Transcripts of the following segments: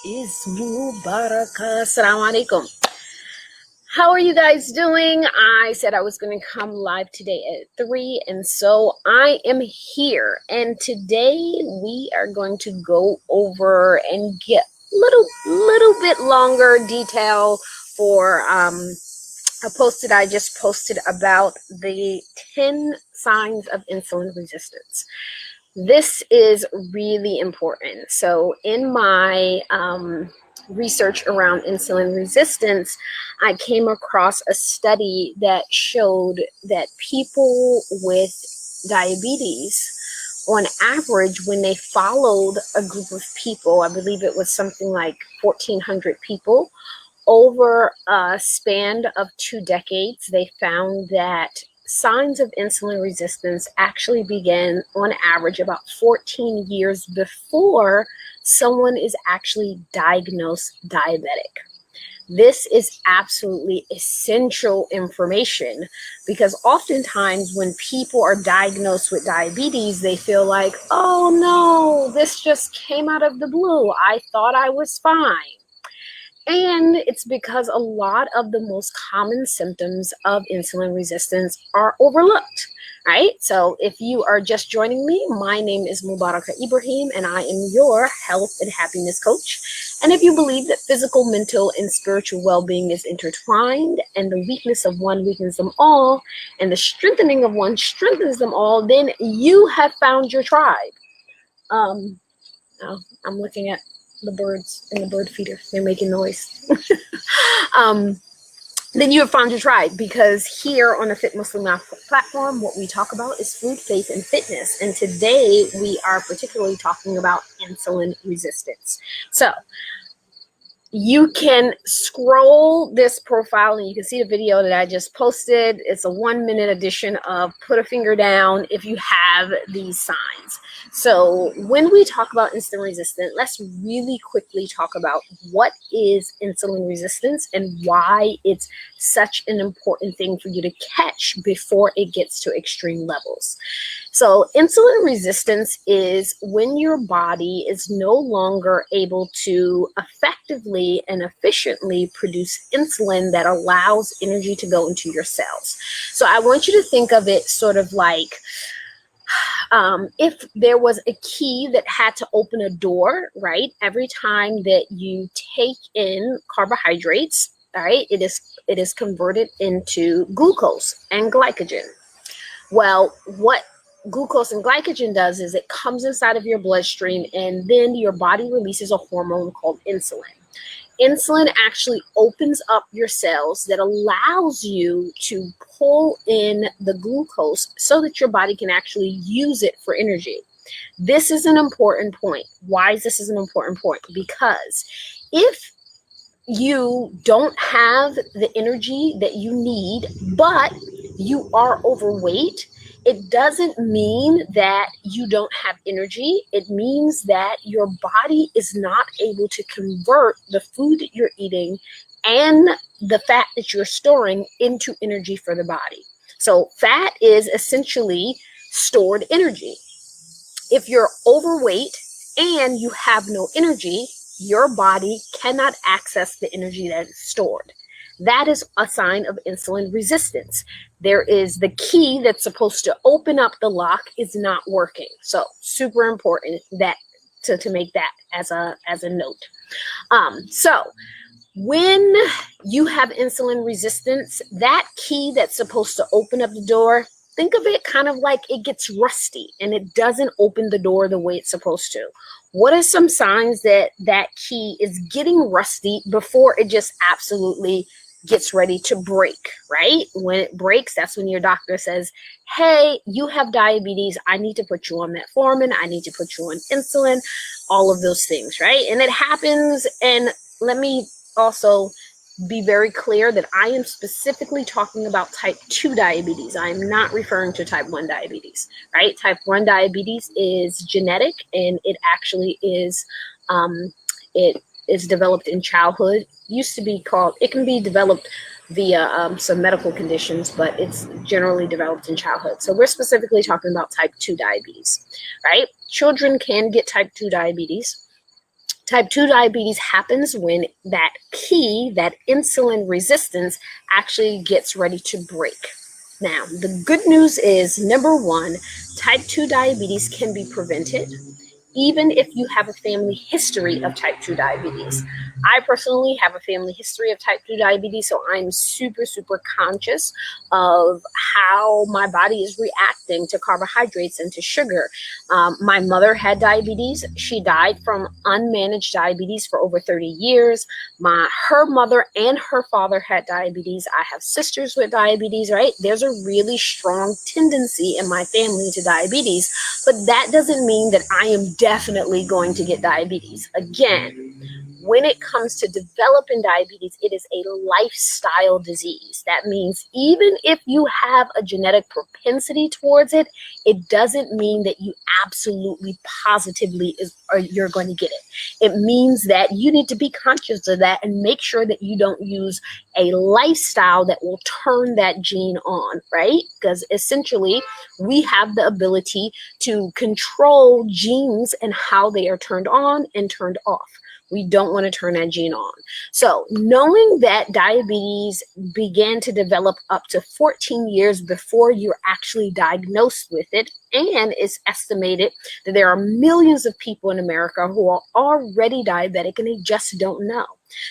Ismu baraka. Assalamu alaikum. How are you guys doing? I said I was going to come live today at 3, and so I am here. And today we are going to go over and get little bit longer detail for a post that I just posted about the 10 signs of insulin resistance. This is really important. So in my research around insulin resistance, I came across a study that showed that people with diabetes, on average, when they followed a group of people, I believe it was something like 1,400 people, over a span of 2 decades, they found that signs of insulin resistance actually begin on average about 14 years before someone is actually diagnosed diabetic. This is absolutely essential information because oftentimes when people are diagnosed with diabetes, they feel like, oh no, this just came out of the blue. I thought I was fine. And it's because a lot of the most common symptoms of insulin resistance are overlooked, right? So if you are just joining me, my name is Mubaraka Ibrahim, and I am your health and happiness coach. And if you believe that physical, mental, and spiritual well-being is intertwined, and the weakness of one weakens them all, and the strengthening of one strengthens them all, then you have found your tribe. I'm looking at the birds in the bird feeder. They're making noise. Then you have found your tribe, because here on the Fit Muslim Life platform, what we talk about is food, faith, and fitness. And today we are particularly talking about insulin resistance. So you can scroll this profile and you can see the video that I just posted. It's a 1-minute edition of Put a Finger Down if you have these signs. So when we talk about insulin resistance, let's really quickly talk about what is insulin resistance and why it's such an important thing for you to catch before it gets to extreme levels. So insulin resistance is when your body is no longer able to effectively and efficiently produce insulin that allows energy to go into your cells. So I want you to think of it sort of like if there was a key that had to open a door, right? Every time that you take in carbohydrates, all right, it is converted into glucose and glycogen. Well, what glucose and glycogen does is it comes inside of your bloodstream, and then your body releases a hormone called insulin. Insulin actually opens up your cells that allows you to pull in the glucose so that your body can actually use it for energy. This is an important point. Why is this an important point? Because if you don't have the energy that you need, but you are overweight, it doesn't mean that you don't have energy. It means that your body is not able to convert the food that you're eating and the fat that you're storing into energy for the body. So fat is essentially stored energy. If you're overweight and you have no energy, your body cannot access the energy that is stored. That is a sign of insulin resistance. There is the key that's supposed to open up the lock is not working. So super important that to make that as a note. So when you have insulin resistance, that key that's supposed to open up the door, think of it kind of like it gets rusty and it doesn't open the door the way it's supposed to. What are some signs that that key is getting rusty before it just absolutely gets ready to break, right? When it breaks, that's when your doctor says, hey, you have diabetes. I need to put you on metformin. I need to put you on insulin, all of those things, right? And it happens. And let me also be very clear that I am specifically talking about type 2 diabetes. I am not referring to type 1 diabetes, right? Type 1 diabetes is genetic, and it actually is, it is developed in childhood. Used to be called, it can be developed via some medical conditions, but it's generally developed in childhood. So we're specifically talking about type 2 diabetes, right? Children can get type 2 diabetes. Type 2 diabetes happens when that key, that insulin resistance, actually gets ready to break. Now, the good news is, number one, type 2 diabetes can be prevented even if you have a family history of type 2 diabetes. I personally have a family history of type 2 diabetes, so I'm super, super conscious of how my body is reacting to carbohydrates and to sugar. My mother had diabetes. She died from unmanaged diabetes for over 30 years. Her mother and her father had diabetes. I have sisters with diabetes, right? There's a really strong tendency in my family to diabetes, but that doesn't mean that I am definitely going to get diabetes. Again, when it comes to developing diabetes, it is a lifestyle disease. That means even if you have a genetic propensity towards it, it doesn't mean that you absolutely positively you're going to get it. It means that you need to be conscious of that and make sure that you don't use a lifestyle that will turn that gene on, right? Because essentially we have the ability to control genes and how they are turned on and turned off. We don't want to turn that gene on. So knowing that diabetes began to develop up to 14 years before you're actually diagnosed with it, and it's estimated that there are millions of people in America who are already diabetic and they just don't know.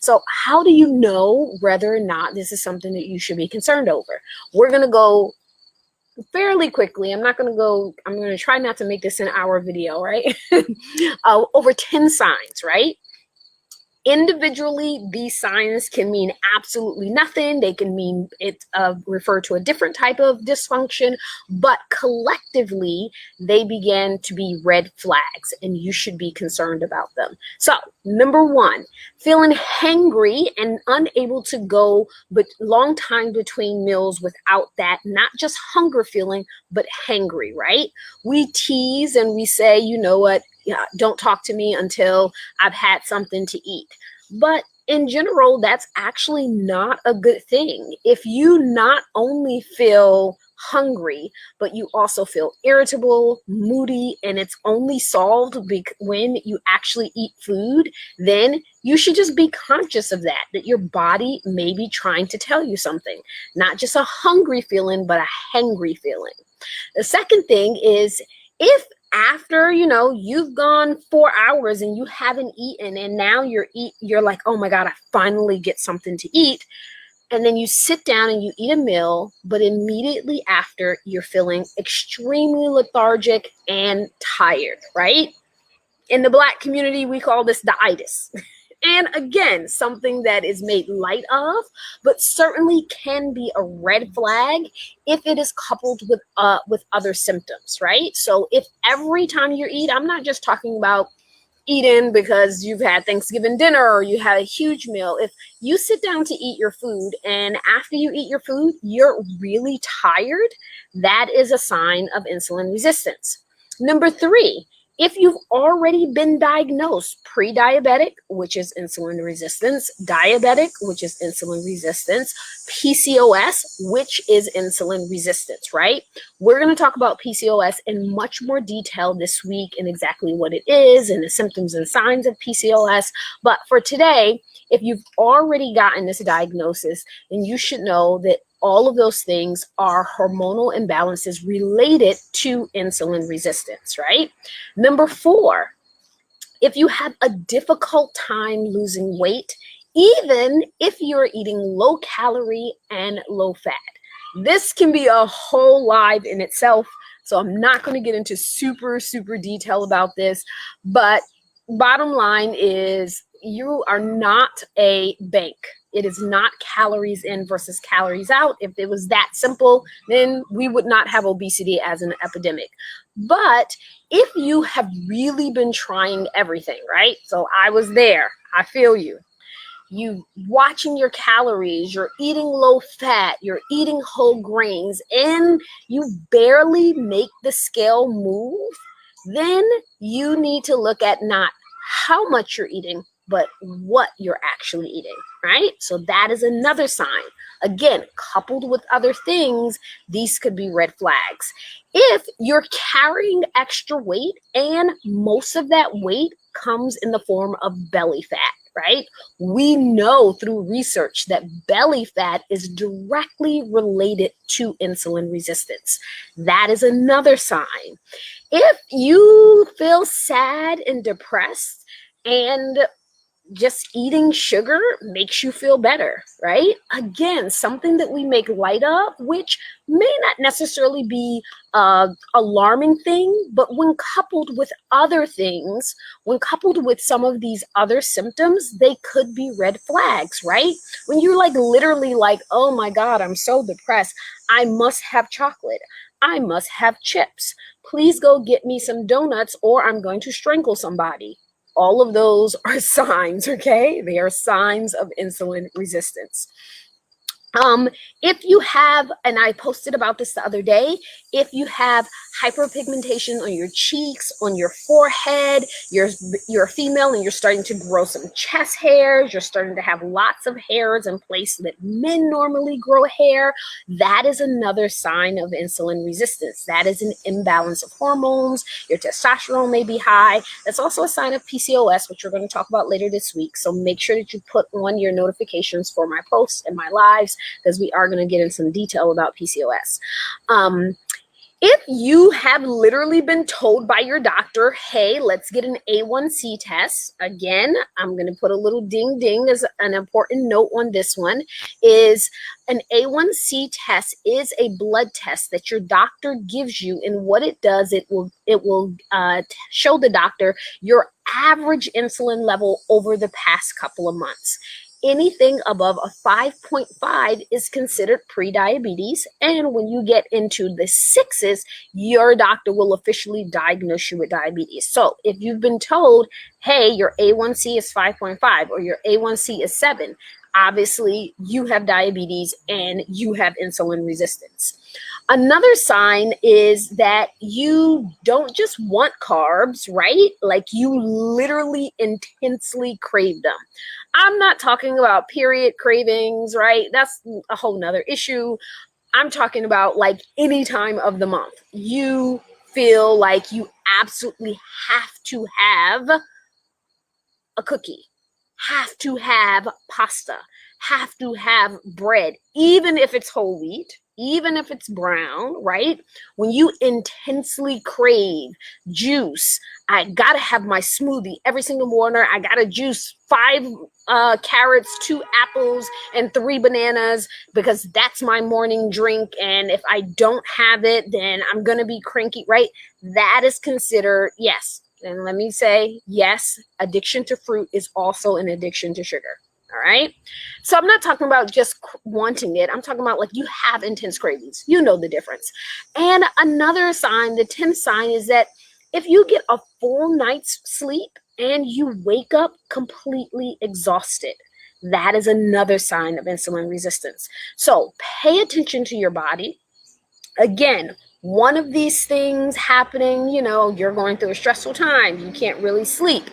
So how do you know whether or not this is something that you should be concerned over? We're going to go fairly quickly. I'm going to try not to make this an hour video, right? Over 10 signs, right? Individually, these signs can mean absolutely nothing. They can mean refer to a different type of dysfunction, but collectively, they begin to be red flags, and you should be concerned about them. So, number one, feeling hangry and unable to go but long time between meals without that, not just hunger feeling, but hangry, right? We tease and we say, you know what? Yeah, don't talk to me until I've had something to eat. But in general, that's actually not a good thing. If you not only feel hungry, but you also feel irritable, moody, and it's only solved when you actually eat food, then you should just be conscious of that your body may be trying to tell you something. Not just a hungry feeling, but a hangry feeling. The second thing is, if after you've gone 4 hours and you haven't eaten, and now you're like, oh my God, I finally get something to eat, and then you sit down and you eat a meal, but immediately after you're feeling extremely lethargic and tired, right? In the Black community, we call this the itis. And again, something that is made light of, but certainly can be a red flag if it is coupled with other symptoms, right? So if every time you eat, I'm not just talking about eating because you've had Thanksgiving dinner or you had a huge meal. If you sit down to eat your food and after you eat your food, you're really tired, that is a sign of insulin resistance. Number three, if you've already been diagnosed pre-diabetic, which is insulin resistance, diabetic, which is insulin resistance, PCOS, which is insulin resistance, right? We're going to talk about PCOS in much more detail this week and exactly what it is and the symptoms and signs of PCOS. But for today, if you've already gotten this diagnosis, then you should know that all of those things are hormonal imbalances related to insulin resistance, right? Number four, if you have a difficult time losing weight, even if you're eating low calorie and low fat, this can be a whole live in itself. So I'm not going to get into super, super detail about this, but bottom line is you are not a bank. It is not calories in versus calories out. If it was that simple, then we would not have obesity as an epidemic. But if you have really been trying everything, right? So I was there. I feel you. You watching your calories, you're eating low fat, you're eating whole grains, and you barely make the scale move, then you need to look at not how much you're eating, but what you're actually eating, right? So that is another sign. Again, coupled with other things, these could be red flags. If you're carrying extra weight and most of that weight comes in the form of belly fat, right? We know through research that belly fat is directly related to insulin resistance. That is another sign. If you feel sad and depressed and just eating sugar makes you feel better, right? Again, something that we make light of, which may not necessarily be an alarming thing, but when coupled with other things, when coupled with some of these other symptoms, they could be red flags, right? When you're like literally like, oh my God, I'm so depressed. I must have chocolate. I must have chips. Please go get me some donuts or I'm going to strangle somebody. All of those are signs, okay? They are signs of insulin resistance. If you have, and I posted about this the other day, if you have hyperpigmentation on your cheeks, on your forehead, you're a female and you're starting to grow some chest hairs, you're starting to have lots of hairs in places that men normally grow hair, that is another sign of insulin resistance. That is an imbalance of hormones. Your testosterone may be high. That's also a sign of PCOS, which we're going to talk about later this week. So make sure that you put on your notifications for my posts and my lives, because we are going to get in some detail about PCOS. If you have literally been told by your doctor, hey, let's get an A1C test. Again, I'm going to put a little ding ding as an important note on this one, is an A1C test is a blood test that your doctor gives you, and what it does, it will show the doctor your average insulin level over the past couple of months. Anything above a 5.5 is considered pre-diabetes. And when you get into the sixes, your doctor will officially diagnose you with diabetes. So if you've been told, hey, your A1C is 5.5 or your A1C is 7, obviously you have diabetes and you have insulin resistance. Another sign is that you don't just want carbs, right? Like you literally intensely crave them. I'm not talking about period cravings, right? That's a whole nother issue. I'm talking about like any time of the month. You feel like you absolutely have to have a cookie, have to have pasta, have to have bread, even if it's whole wheat, even if it's brown, right? When you intensely crave juice, I gotta have my smoothie every single morning. I gotta juice 5 carrots, 2 apples, and 3 bananas because that's my morning drink. And if I don't have it, then I'm gonna be cranky, right? That is considered, yes. And let me say, yes, addiction to fruit is also an addiction to sugar. All right. So I'm not talking about just wanting it. I'm talking about like you have intense cravings. You know the difference. And another sign, the 10th sign, is that if you get a full night's sleep and you wake up completely exhausted, that is another sign of insulin resistance. So pay attention to your body. Again, one of these things happening, you're going through a stressful time. You can't really sleep,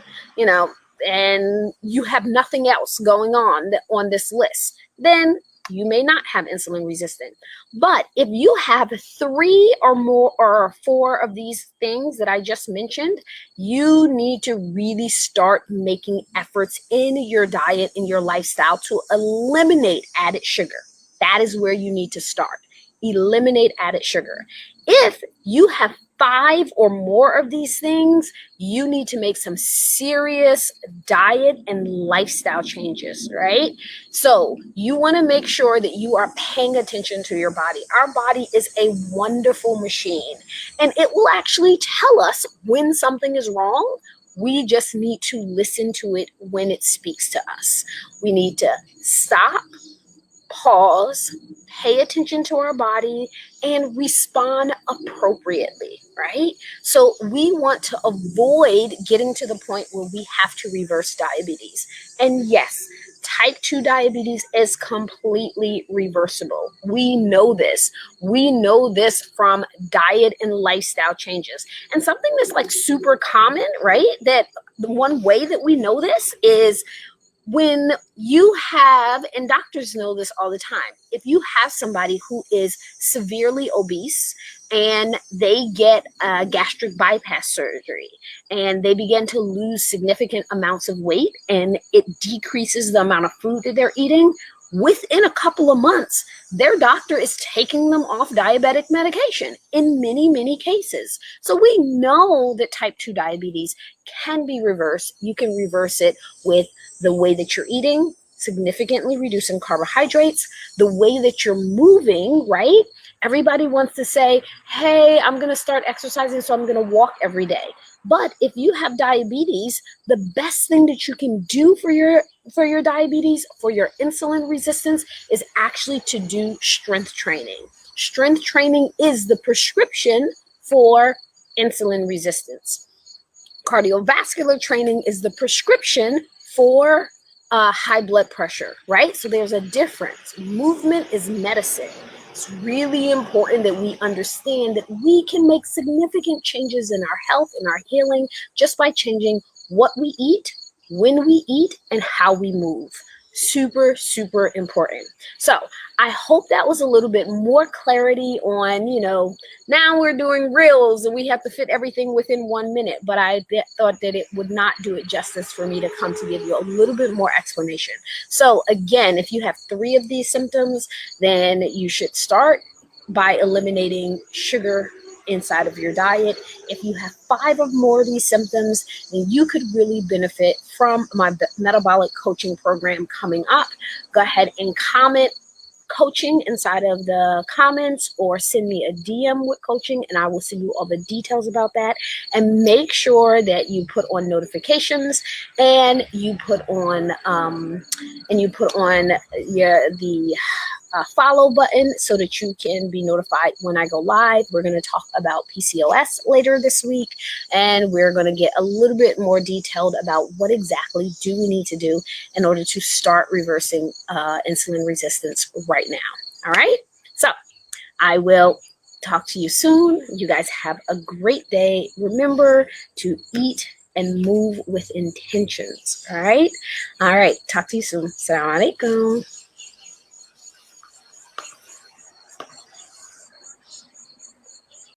and you have nothing else going on this list, then you may not have insulin resistant. But if you have 3 or more or 4 of these things that I just mentioned, you need to really start making efforts in your diet, in your lifestyle, to eliminate added sugar. That is where you need to start. Eliminate added sugar. If you have 5 or more of these things, you need to make some serious diet and lifestyle changes, right? So you want to make sure that you are paying attention to your body. Our body is a wonderful machine, and it will actually tell us when something is wrong. We just need to listen to it when it speaks to us. We need to stop, pause, pay attention to our body, and respond appropriately, right? So we want to avoid getting to the point where we have to reverse diabetes. And yes, type 2 diabetes is completely reversible. We know this. We know this from diet and lifestyle changes. And something that's like super common, right? That the one way that we know this is when you have, and doctors know this all the time, if you have somebody who is severely obese and they get gastric bypass surgery and they begin to lose significant amounts of weight and it decreases the amount of food that they're eating, within a couple of months, their doctor is taking them off diabetic medication in many, many cases. So we know that type 2 diabetes can be reversed. You can reverse it with the way that you're eating, significantly reducing carbohydrates, the way that you're moving, right? Everybody wants to say, hey, I'm going to start exercising, so I'm going to walk every day. But if you have diabetes, the best thing that you can do for your diabetes, for your insulin resistance, is actually to do strength training. Strength training is the prescription for insulin resistance. Cardiovascular training is the prescription for high blood pressure, right? So there's a difference. Movement is medicine. It's really important that we understand that we can make significant changes in our health and our healing just by changing what we eat, when we eat, and how we move. Super, super important. So I hope that was a little bit more clarity on, now we're doing reels and we have to fit everything within 1 minute, but I thought that it would not do it justice for me to come to give you a little bit more explanation. So again, if you have 3 of these symptoms, then you should start by eliminating sugar inside of your diet. If you have 5 or more of these symptoms, then you could really benefit from my metabolic coaching program coming up. Go ahead and comment coaching inside of the comments or send me a DM with coaching and I will send you all the details about that. And make sure that you put on notifications and you put on the follow button so that you can be notified when I go live. We're going to talk about PCOS later this week, and we're going to get a little bit more detailed about what exactly do we need to do in order to start reversing insulin resistance right now. All right. So I will talk to you soon. You guys have a great day. Remember to eat and move with intentions. All right. All right. Talk to you soon. Assalamu alaikum.